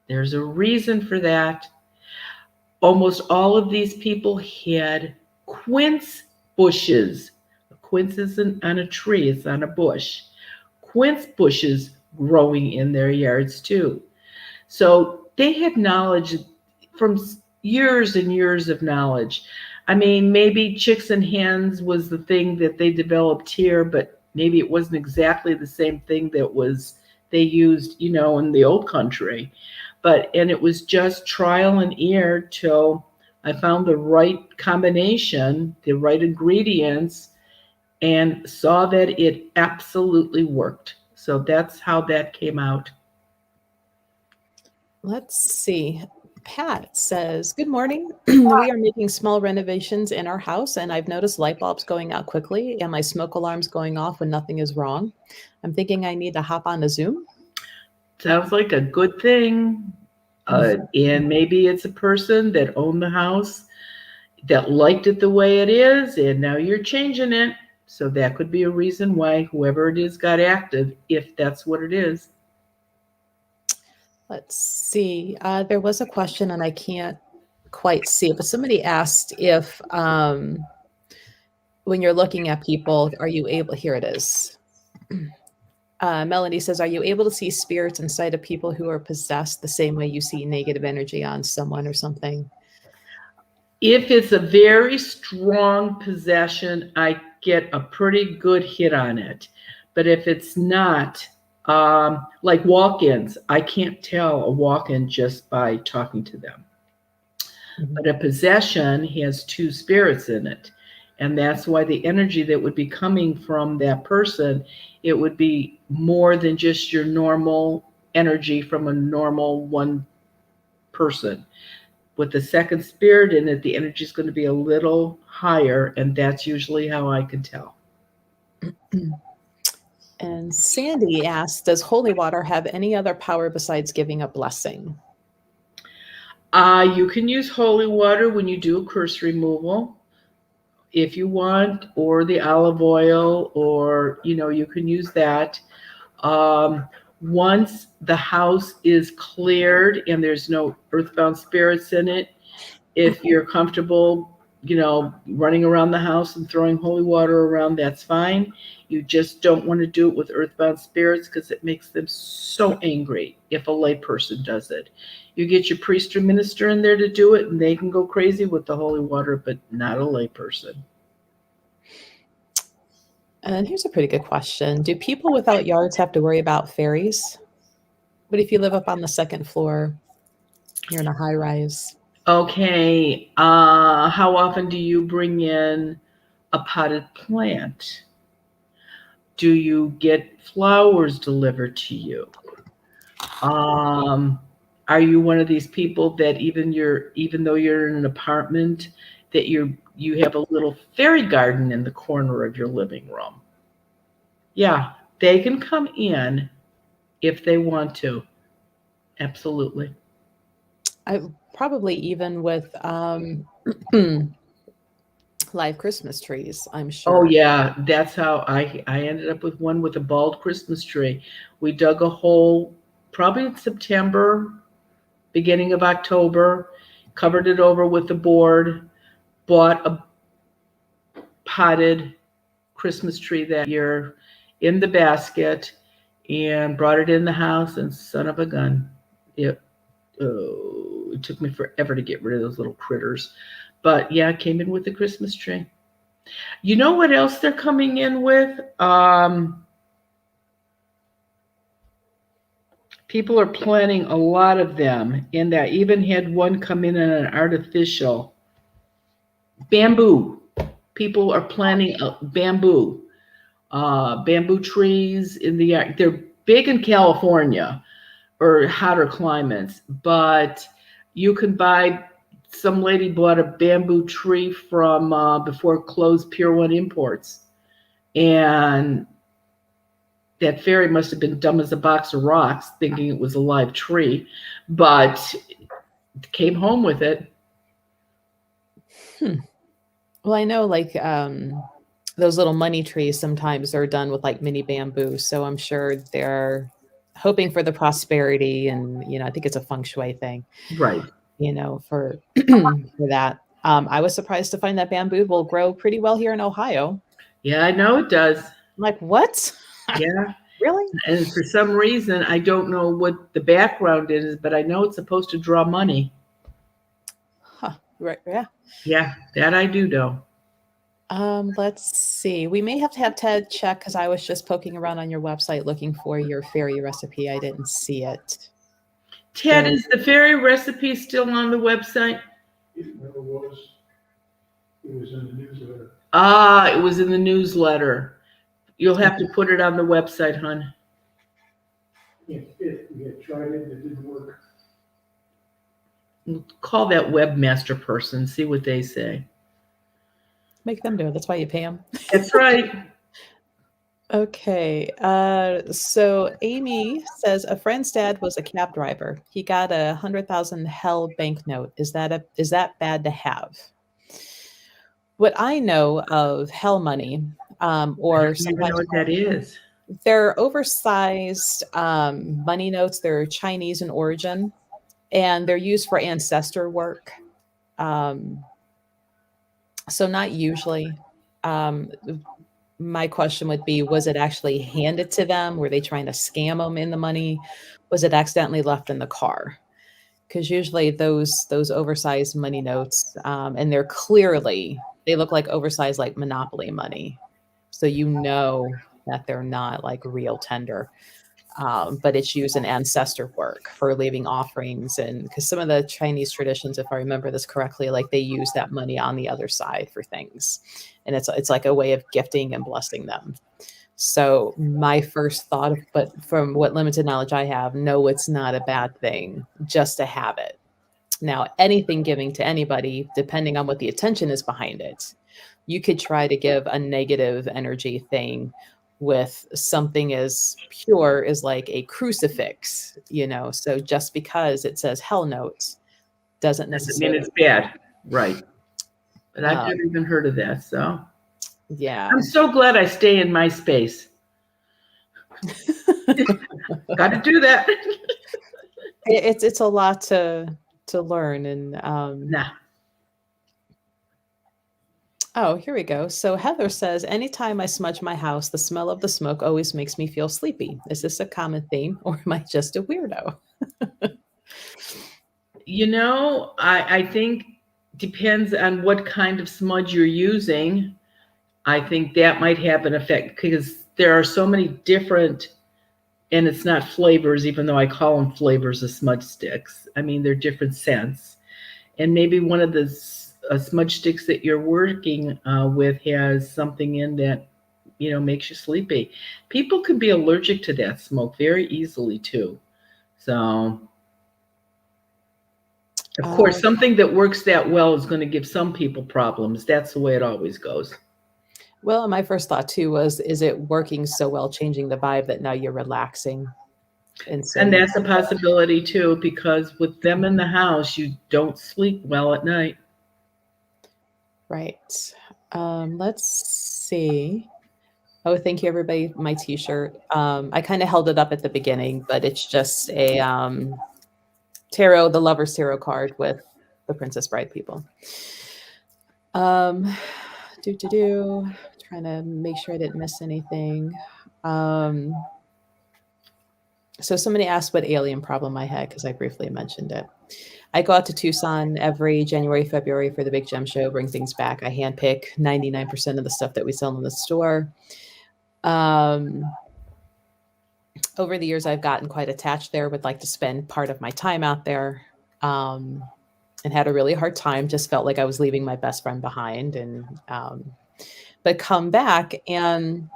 There's a reason for that. Almost all of these people had quince bushes. A quince isn't on a tree, it's on a bush. Quince bushes growing in their yards too. So they had knowledge from years and years of knowledge. I mean, maybe chicks and hens was the thing that they developed here, but maybe it wasn't exactly the same thing that was they used, in the old country. And it was just trial and error till I found the right combination, the right ingredients, and saw that it absolutely worked. So that's how that came out. let's see. Pat says, "Good morning. We are making small renovations in our house, and I've noticed light bulbs going out quickly and my smoke alarms going off when nothing is wrong. I'm thinking I need to hop on a Zoom." Sounds like a good thing. And maybe it's a person that owned the house that liked it the way it is, and now you're changing it. So that could be a reason why whoever it is got active, if that's what it is. Let's see. There was a question, and I can't quite see it, but somebody asked if when you're looking at people, are you able? Here it is. Melanie says, "Are you able to see spirits inside of people who are possessed the same way you see negative energy on someone or something?" If it's a very strong possession, I get a pretty good hit on it. But if it's not, like walk ins, I can't tell a walk in just by talking to them. But a possession has two spirits in it. And that's why the energy that would be coming from that person, it would be more than just your normal energy from a normal one person. With the second spirit in it, the energy is going to be a little higher, and that's usually how I can tell. And Sandy asks, "Does holy water have any other power besides giving a blessing?" You can use holy water when you do a curse removal if you want, or the olive oil, or you can use that. Um, Once the house is cleared and there's no earthbound spirits in it, if you're comfortable, running around the house and throwing holy water around, that's fine. You just don't want to do it with earthbound spirits because it makes them so angry if a layperson does it. You get your priest or minister in there to do it, and they can go crazy with the holy water, but not a layperson. And here's a pretty good question. Do people without yards have to worry about fairies? What if you live up on the second floor? You're in a high rise. Okay, how often do you bring in a potted plant? Do you get flowers delivered to you? Um, Are you one of these people that even though you're in an apartment, that you have a little fairy garden in the corner of your living room? Yeah, they can come in if they want to. Absolutely. I probably even with live Christmas trees, I'm Oh sure. yeah, that's how I ended up with one with a bald Christmas tree. We dug a hole probably in September, beginning of October, covered it over with a board, bought a potted Christmas tree that year in the basket, and brought it in the house. And son of a gun, it it took me forever to get rid of those little critters. But yeah, it came in with the Christmas tree. You know what else they're coming in with? People are planting a lot of them, and I even had one come in an artificial bamboo. People are planting bamboo, bamboo trees in the yard. They're big in California or hotter climates, but you can buy. Some lady bought a bamboo tree from before it closed Pier One Imports, and that fairy must have been dumb as a box of rocks, thinking it was a live tree, but came home with it. Hmm. Well, I know like those little money trees sometimes are done with like mini bamboo, so I'm sure they're hoping for the prosperity, and I think it's a feng shui thing, Right. for for that. I was surprised to find that bamboo will grow pretty well here in Ohio. Yeah, I know it does. I'm like, what? Yeah. Really? And for some reason, I don't know what the background is, but I know it's supposed to draw money. Huh. Right. Yeah. Yeah, that I do know. Let's see. We may have to have Ted check because I was just poking around on your website looking for your fairy recipe. I didn't see it. Ted, So is the fairy recipe still on the website? It never was. It was in the newsletter. Ah, it was in the newsletter. You'll have to put it on the website, hon. Can't fit. We had tried it, it didn't work. Call that webmaster person, see what they say. make them do it. That's why you pay them. That's right. Okay. So Amy says a friend's dad was a cab driver. He got a 100,000 hell banknote. Is that bad to have? What I know of hell money, I or don't even know sometimes what that is. they're oversized money notes. They're Chinese in origin, and they're used for ancestor work. Um, so not usually. Um, my question would be, was it actually handed to them? Were they trying to scam them in the money? Was it accidentally left in the car? Because usually those oversized money notes, and they look like oversized like Monopoly money. So that they're not like real tender. But it's used in ancestor work for leaving offerings, and because some of the Chinese traditions, if I remember this correctly, like they use that money on the other side for things, and it's like a way of gifting and blessing them. So my first thought, but from what limited knowledge I have, no, it's not a bad thing just to have it. Now, anything giving to anybody, depending on what the attention is behind it, you could try to give a negative energy thing with something as pure as like a crucifix, So just because it says hell notes doesn't Doesn't mean necessarily. it's bad. Right. But I've Um, never even heard of that. So yeah. I'm so glad I stay in my space. Got to do that. It's a lot to learn, and Nah. oh, here we go. So Heather says, anytime I smudge my house, the smell of the smoke always makes me feel sleepy. Is this a common theme, or am I just a weirdo? I think depends on what kind of smudge you're using. I think that might have an effect because there are so many different, and it's not flavors, even though I call them flavors of smudge sticks. I mean, they're different scents. And maybe one of the smudge sticks that you're working with has something in that, makes you sleepy. People can be allergic to that smoke very easily too. So Of course, something that works that well is going to give some people problems. That's the way it always goes. Well, my first thought too was, is it working so well, changing the vibe that now you're relaxing? And so And that's a possibility too, because with them in the house, you don't sleep well at night. right. Let's see. Oh, thank you, everybody. My t-shirt. I kind of held it up at the beginning, but it's just a tarot, the Lover's Tarot card with the Princess Bride people. Trying to make sure I didn't miss anything. So somebody asked what alien problem I had, because I briefly mentioned it. I go out to Tucson every January, February for the big gem show, bring things back. I handpick 99% of the stuff that we sell in the store. Over the years, I've gotten quite attached there, would like to spend part of my time out there, and had a really hard time. Just felt like I was leaving my best friend behind, and but come back and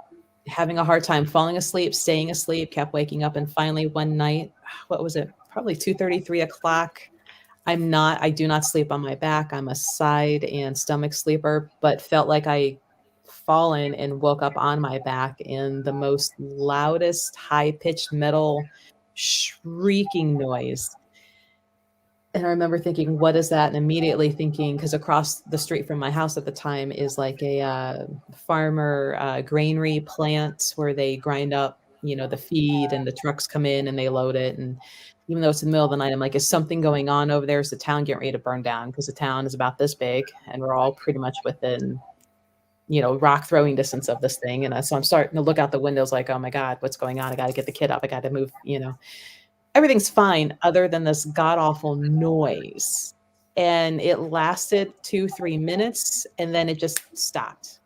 having a hard time falling asleep, staying asleep, kept waking up. And finally one night, what was it? Probably 2:30, 3 o'clock. I do not sleep on my back. I'm a side and stomach sleeper, but felt like I fallen and woke up on my back in the most loudest, high-pitched metal shrieking noise. And I remember thinking, what is that? And immediately thinking, because across the street from my house at the time is like a farmer granary plant where they grind up, the feed, and the trucks come in and they load it. And even though it's in the middle of the night, I'm like, is something going on over there? Is the town getting ready to burn down? Because the town is about this big and we're all pretty much within, rock throwing distance of this thing. And so I'm starting to look out the windows like, oh my God, what's going on? I got to get the kid up. I got to move, Everything's fine other than this god-awful noise. And it lasted 2-3 minutes, and then it just stopped.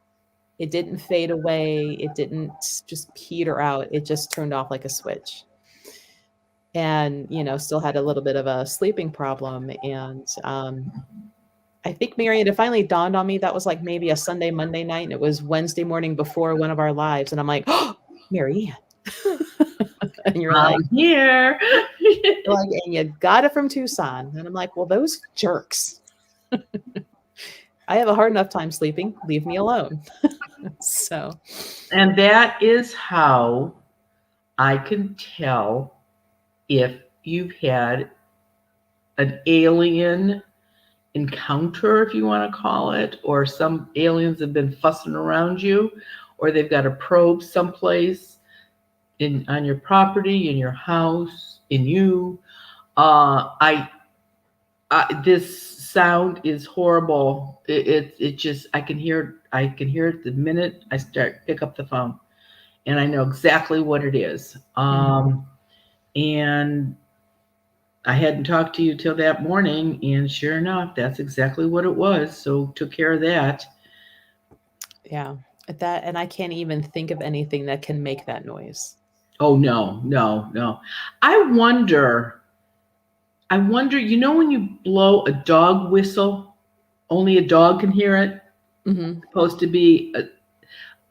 It didn't fade away. It didn't just peter out. It just turned off like a switch. And, still had a little bit of a sleeping problem. And I think, Marianne, it finally dawned on me that was like maybe a Sunday, Monday night, and it was Wednesday morning before one of our lives. And I'm like, oh, Marianne. And you're like, here. and you got it from Tucson. And I'm like, well, those jerks. I have a hard enough time sleeping. Leave me alone. So. And that is how I can tell if you've had an alien encounter, if you want to call it, or some aliens have been fussing around you, or they've got a probe someplace on your property, in your house, in you. This sound is horrible. It just, I can hear it the minute I pick up the phone, and I know exactly what it is. And I hadn't talked to you till that morning, and sure enough, that's exactly what it was. So took care of that. Yeah, and I can't even think of anything that can make that noise. Oh, no. I wonder, when you blow a dog whistle, only a dog can hear it. Mm-hmm. Supposed to be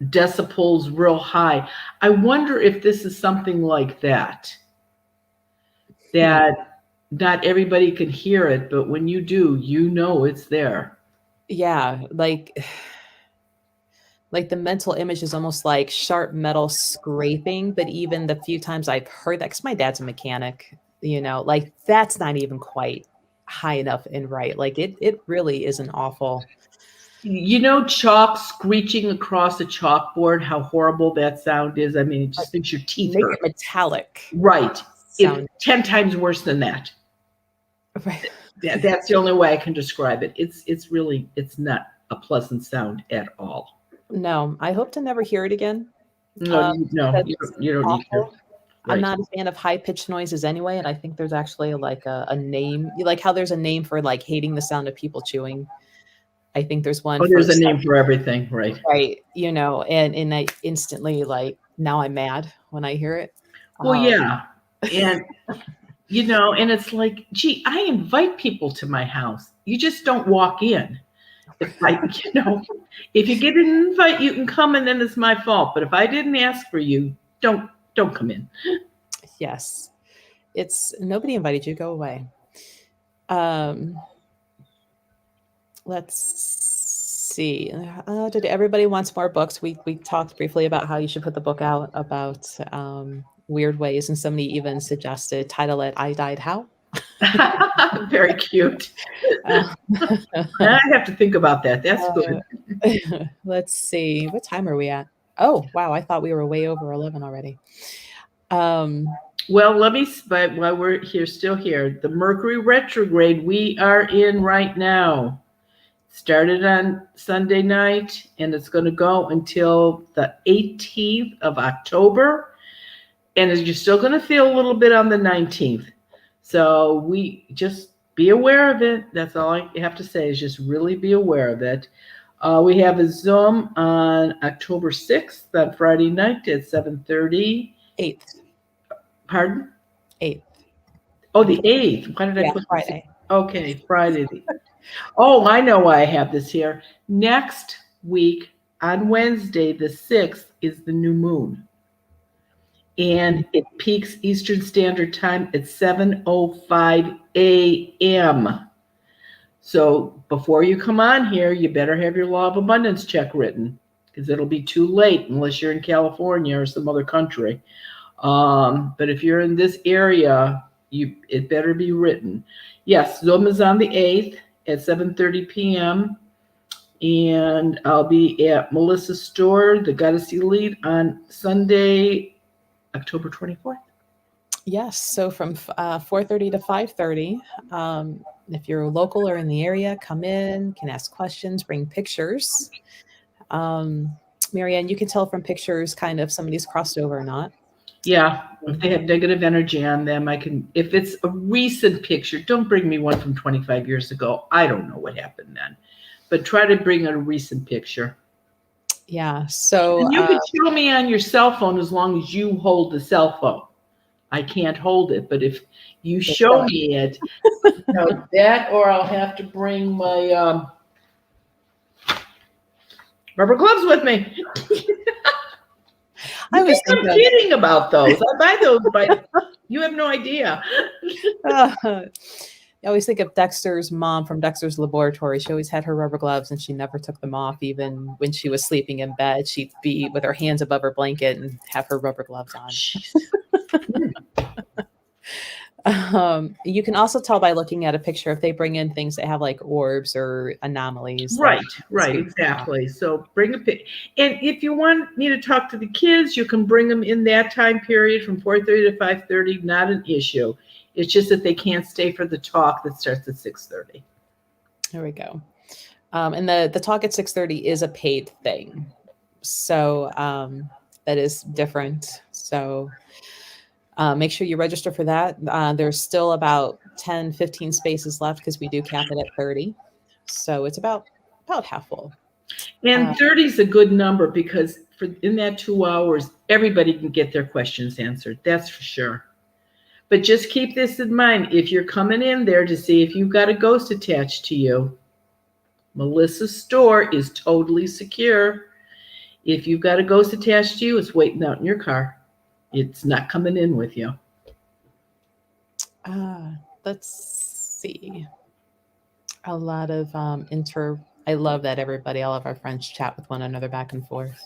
decibels real high. I wonder if this is something like that not everybody can hear it, but when you do, it's there. Yeah, like the mental image is almost like sharp metal scraping, but even the few times I've heard that, because my dad's a mechanic, like that's not even quite high enough and right. Like it really is an awful. Chalk screeching across a chalkboard, how horrible that sound is. I mean, it just makes your teeth make hurt. It metallic. Right. It's 10 times worse than that. Right. That's the only way I can describe it. It's not a pleasant sound at all. No, I hope to never hear it again. No, you don't need to. Right. I'm not a fan of high-pitched noises anyway, and I think there's actually like a name, like how there's a name for like hating the sound of people chewing. I think there's one. Oh, there's a name for everything, right? Right, and I instantly, like, now I'm mad when I hear it. Well, yeah, and and it's like, gee, I invite people to my house. You just don't walk in. If you get an invite, you can come, and then it's my fault. But if I didn't ask for you, don't come in. Yes, it's nobody invited you. Go away. Let's see. Did everybody wants more books? We talked briefly about how you should put the book out about weird ways, and somebody even suggested title it "I Died How." Very cute. Uh, I have to think about that. That's good. Let's see. What time are we at? Oh, wow. I thought we were way over 11 already. Well, let me, but while we're here, still here, the Mercury Retrograde we are in right now started on Sunday night, and it's going to go until the 18th of October. And you're still going to feel a little bit on the 19th. So we just be aware of it. That's all I have to say is just really be aware of it. We have a Zoom on October 6th, that Friday night at 7:30. 8th. Pardon? 8th. Oh, the 8th. Why did I put Friday? Okay, Friday. Oh, I know why I have this here. Next week on Wednesday, the 6th, is the new moon. And it peaks Eastern Standard Time at 7:05 a.m. So before you come on here, you better have your Law of Abundance check written, because it'll be too late unless you're in California or some other country. But if you're in this area, it better be written. Yes, Zoom is on the 8th at 7:30 p.m. And I'll be at Melissa's store, the Goddess Elite, on Sunday, October 24th. Yes. So from 4:30 to 5:30. If you're local or in the area, come in, can ask questions, bring pictures. Marianne, you can tell from pictures kind of somebody's crossed over or not. Yeah, if they have negative energy on them, I can, if it's a recent picture, don't bring me one from 25 years ago. I don't know what happened then. But try to bring a recent picture. Yeah. So and you can show me on your cell phone as long as you hold the cell phone. I can't hold it, but if you show me it, that, or I'll have to bring my rubber gloves with me. I was kidding about those. I buy those, but you have no idea. I always think of Dexter's mom from Dexter's Laboratory. She always had her rubber gloves and she never took them off. Even when she was sleeping in bed, she'd be with her hands above her blanket and have her rubber gloves on. You can also tell by looking at a picture if they bring in things that have like orbs or anomalies. Right, exactly. So bring a pic. And if you want me to talk to the kids, you can bring them in that time period from 4:30 to 5:30. Not an issue. It's just that they can't stay for the talk that starts at 6:30. There we go. And the talk at 6:30 is a paid thing. So that is different. So make sure you register for that. There's still about 10, 15 spaces left because we do cap it at 30. So it's about half full. And 30 is a good number because in that 2 hours, everybody can get their questions answered. That's for sure. But just keep this in mind. If you're coming in there to see if you've got a ghost attached to you, Melissa's store is totally secure. If you've got a ghost attached to you, it's waiting out in your car. It's not coming in with you. Let's see. A lot of I love that everybody, all of our friends chat with one another back and forth.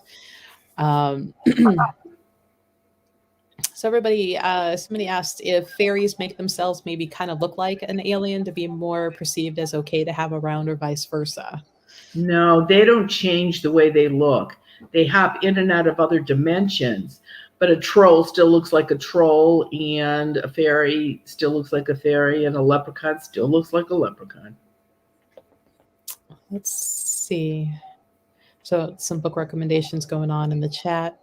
So everybody, somebody asked if fairies make themselves maybe kind of look like an alien to be more perceived as okay to have around or vice versa. No, they don't change the way they look. They hop in and out of other dimensions. But a troll still looks like a troll, and a fairy still looks like a fairy, and a leprechaun still looks like a leprechaun. Let's see. So some book recommendations going on in the chat.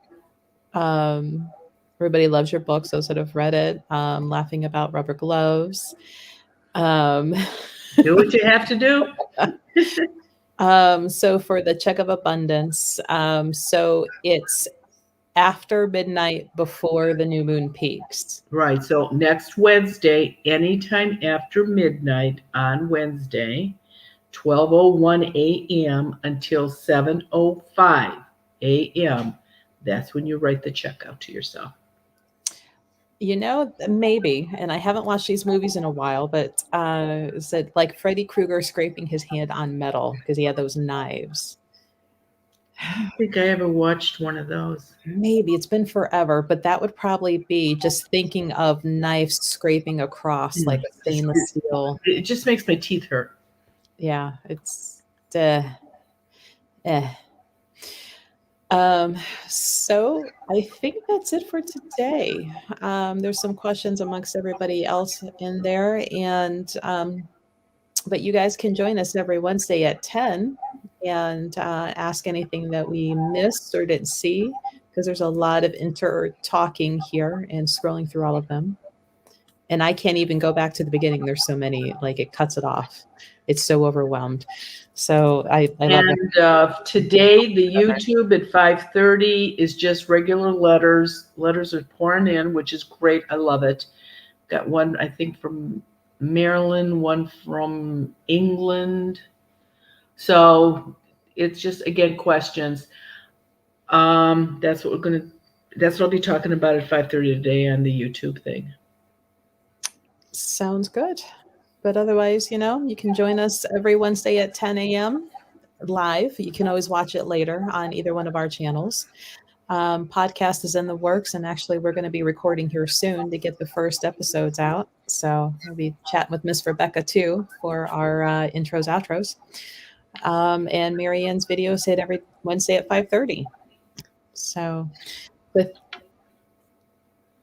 Everybody loves your books, those that have read it. Laughing about rubber gloves. Do what you have to do. So for the check of abundance, so it's after midnight before the new moon peaks. Right. So next Wednesday, anytime after midnight on Wednesday, 12:01 a.m. until 7:05 a.m. That's when you write the check out to yourself. Maybe. And I haven't watched these movies in a while, but is it like Freddy Krueger scraping his hand on metal because he had those knives? I don't think I ever watched one of those. Maybe it's been forever, but that would probably be just thinking of knives scraping across like a stainless steel. It just makes my teeth hurt. Yeah, it's eh. So I think that's it for today. There's some questions amongst everybody else in there, and but you guys can join us every Wednesday at 10 and ask anything that we missed or didn't see, because there's a lot of talking here and scrolling through all of them. And I can't even go back to the beginning. There's so many, like it cuts it off. It's so overwhelmed. So I love it. And today, the YouTube at 5:30 is just regular letters. Letters are pouring in, which is great. I love it. Got one, I think, from Maryland, one from England. So it's just, again, questions. That's what I'll be talking about at 5:30 today on the YouTube thing. Sounds good. But otherwise, you can join us every Wednesday at 10 a.m. live. You can always watch it later on either one of our channels. Podcast is in the works, and actually we're going to be recording here soon to get the first episodes out. So we'll be chatting with Miss Rebecca too for our intros, outros. And Marianne's videos hit every Wednesday at 5:30. So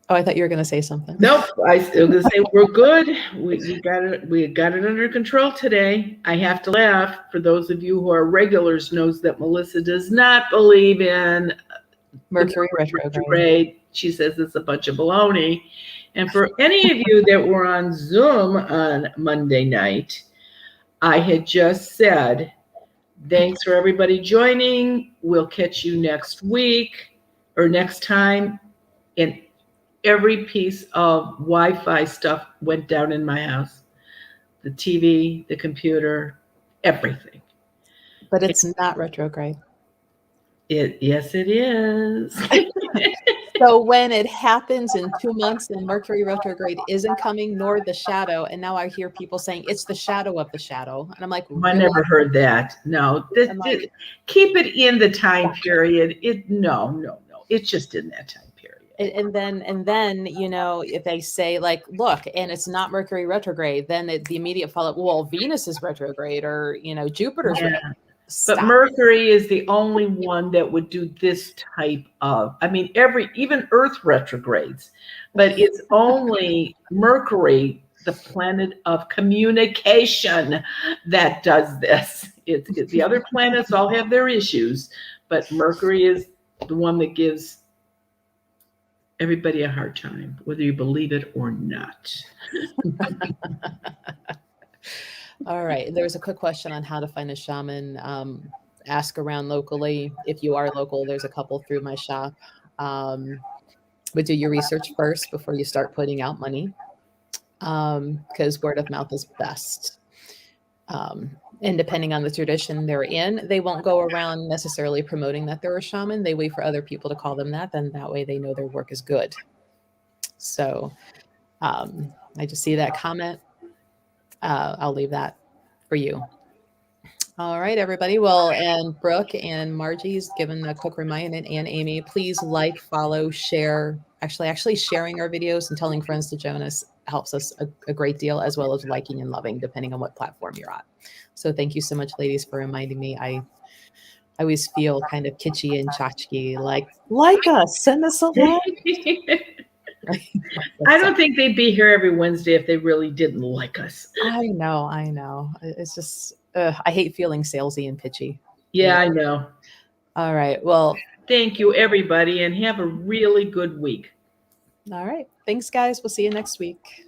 I thought you were going to say something. Nope. I was going to say we're good. We got it. We got it under control today. I have to laugh. For those of you who are regulars, knows that Melissa does not believe in Mercury Retrograde. She says it's a bunch of baloney. And for any of you that were on Zoom on Monday night, I had just said, thanks for everybody joining. We'll catch you next week or next time. And every piece of Wi-Fi stuff went down in my house. The TV, the computer, everything. But it's not retrograde. Yes, it is. So when it happens in 2 months and Mercury retrograde isn't coming, nor the shadow, and now I hear people saying it's the shadow of the shadow, and I'm like, I never heard that. No, keep it in the time period. No. It's just in that time period. And then if they say like, look, and it's not Mercury retrograde, then the immediate follow-up, well, Venus is retrograde, or Jupiter's retrograde. But Mercury is the only one that would do this type of, even Earth retrogrades, but it's only Mercury, the planet of communication, that does this. It's the other planets all have their issues, but Mercury is the one that gives everybody a hard time, whether you believe it or not. All right. There's a quick question on how to find a shaman. Ask around locally. If you are local, there's a couple through my shop. But do your research first before you start putting out money, because word of mouth is best. And depending on the tradition they're in, they won't go around necessarily promoting that they're a shaman. They wait for other people to call them that. Then that way they know their work is good. So I just see that comment. I'll leave that for you. All right, everybody. Well, and Brooke and Margie's given a quick reminder, and Amy, please like, follow, share. Actually sharing our videos and telling friends to join us helps us a great deal, as well as liking and loving, depending on what platform you're on. So thank you so much, ladies, for reminding me. I always feel kind of kitschy and tchotchke, like us, send us a like. I don't think they'd be here every Wednesday if they really didn't like us. I know. It's just, I hate feeling salesy and pitchy. Yeah, I know. All right. Well, thank you, everybody, and have a really good week. All right. Thanks, guys. We'll see you next week.